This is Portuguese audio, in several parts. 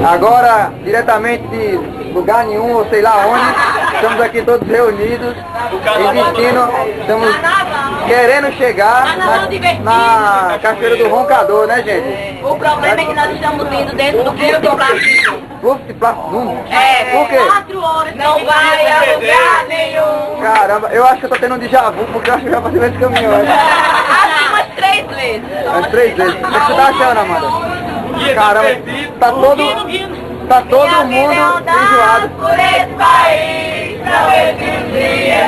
Agora, diretamente de lugar nenhum, ou sei lá onde, estamos aqui todos reunidos, investindo, estamos querendo chegar na Cachoeira do Roncador, né, gente? O problema é que nós estamos indo dentro do fluxo de plástico. Fluxo de plástico? Por quê? 4 horas não vai a lugar nenhum. Caramba, eu acho que eu tô tendo um déjà vu, porque eu acho que eu já passei nesse caminho antes. Assim umas 3 vezes. Umas 3 vezes. O que você tá achando, Amanda? Caramba, tá todo mundo enjoado. Por esse país, pra ver se um dia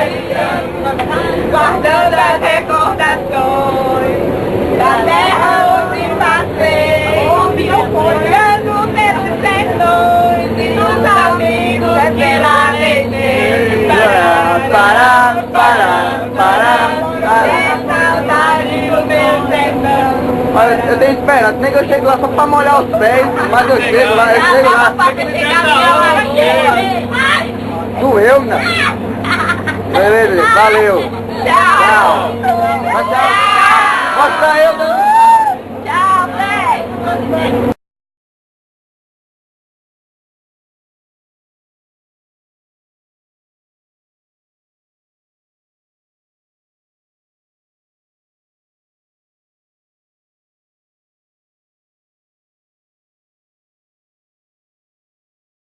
guardando as recordações da terra onde passei, olhando nesses sertões e nos amigos pela alegria. É saudade do meu sertão. Mas eu tenho esperança, nem que eu chegue lá só pra molhar os pés, mas eu chego lá, Doeu, não? Beleza, valeu. Tchau. Tchau. Mostra eu,